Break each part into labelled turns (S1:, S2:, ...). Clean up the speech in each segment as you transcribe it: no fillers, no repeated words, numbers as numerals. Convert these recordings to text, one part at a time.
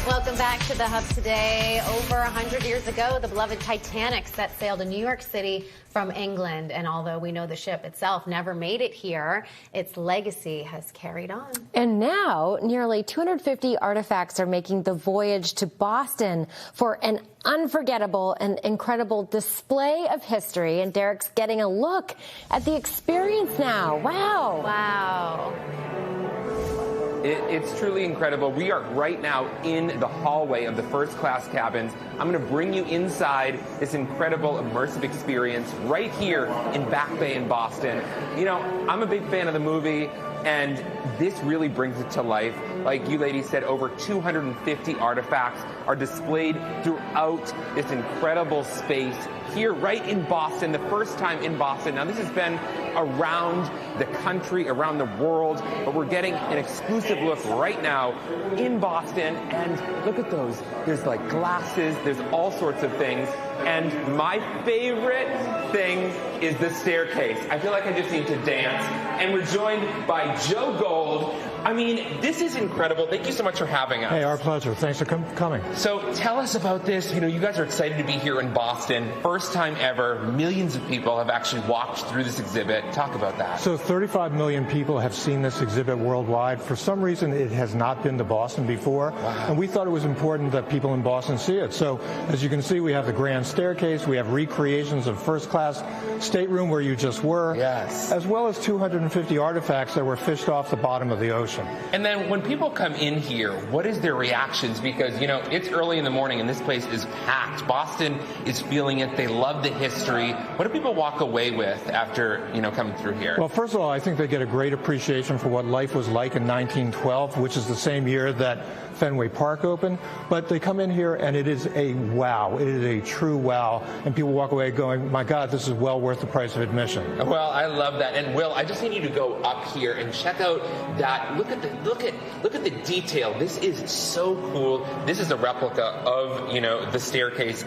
S1: Welcome back to the Hub today. Over 100 years ago, the beloved Titanic set sail to New York City from England. And although we know the ship itself never made it here, its legacy has carried on.
S2: And now, nearly 250 artifacts are making the voyage to Boston for an unforgettable and incredible display of history. And Derek's getting a look at the experience now. Wow.
S1: Wow.
S3: It's truly incredible. We are right now in the hallway of the first class cabins. I'm going to bring you inside this incredible immersive experience right here in Back Bay in Boston. You know, I'm a big fan of the movie, and this really brings it to life. Like you ladies said, over 250 artifacts are displayed throughout this incredible space here right in Boston, the first time in Boston. Now, this has been around the country, around the world, but we're getting an exclusive look right now in Boston. And look at those. There's like glasses, there's all sorts of things. And my favorite thing is the staircase. I feel like I just need to dance. And we're joined by Joe Gold. I mean, this is incredible. Thank you so much for having us.
S4: Hey, our pleasure. Thanks for coming.
S3: So tell us about this. You know, you guys are excited to be here in Boston. First time ever. Millions of people have actually walked through this exhibit. Talk about that.
S4: So 35 million people have seen this exhibit worldwide. For some reason, it has not been to Boston before.
S3: Wow.
S4: And we thought it was important that people in Boston see it. So as you can see, we have the grand staircase. We have recreations of first class stateroom where you just were.
S3: Yes.
S4: As well as 250 artifacts that were fished off the bottom of the ocean.
S3: And then when people come in here, what is their reactions? Because, you know, it's early in the morning and this place is packed. Boston is feeling it. They love the history. What do people walk away with after, you know, coming through here?
S4: Well, first of all, I think they get a great appreciation for what life was like in 1912, which is the same year that Fenway Park opened. But they come in here and it is a wow. It is a true wow. And people walk away going, my God, this is well worth the price of admission.
S3: Well, I love that. And Will, I just need you to go up here and check out that. Look at the detail. This is so cool. This is a replica of, you know, the staircase.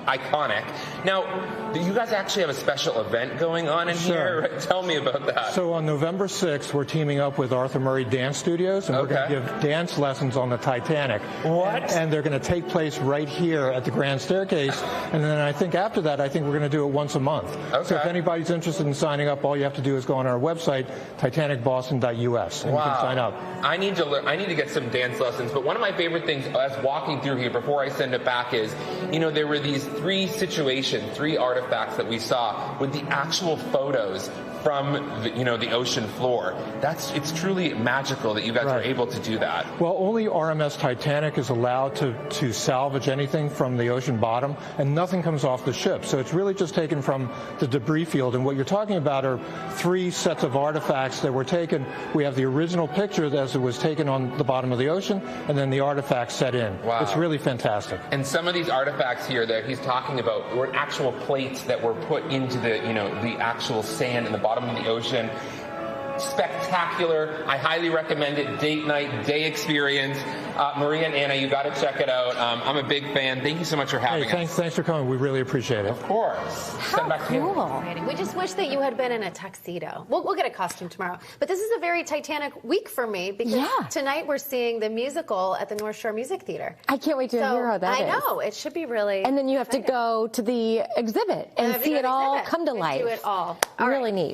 S3: Iconic. Now, you guys actually have a special event going on in here. Tell me about that.
S4: So on November 6th, we're teaming up with Arthur Murray Dance Studios, and we're going to give dance lessons on the Titanic.
S3: What?
S4: And they're going to take place right here at the grand staircase. And then I think after that, I think we're going to do it once a month.
S3: Okay.
S4: So if anybody's interested in signing up, all you have to do is go on our website, titanicboston.us, and you can sign up.
S3: I need to get some dance lessons. But one of my favorite things as walking through here before I send it back is, you know, there were these three artifacts that we saw with the actual photos from the ocean floor. It's truly magical that you guys are able to do that.
S4: Well, only RMS Titanic is allowed to salvage anything from the ocean bottom, and nothing comes off the ship. So it's really just taken from the debris field. And what you're talking about are three sets of artifacts that were taken. We have the original picture as it was taken on the bottom of the ocean, and then the artifacts set in.
S3: Wow.
S4: It's really fantastic.
S3: And some of these artifacts here that he's talking about were actual plates that were put into the actual sand in the bottom of the ocean. Spectacular. I highly recommend it. Date night, day experience. Maria and Anna, you got to check it out. I'm a big fan. Thank you so much for having us.
S4: Thanks for coming. We really appreciate it.
S3: Of course.
S1: How cool. We just wish that you had been in a tuxedo. We'll get a costume tomorrow. But this is a very Titanic week for me because tonight we're seeing the musical at the North Shore Music Theater.
S2: I can't wait to hear how that is.
S1: I know. It should be really
S2: And then you have to go to the exhibit and see it all come to life.
S1: Do it all.
S2: Really neat.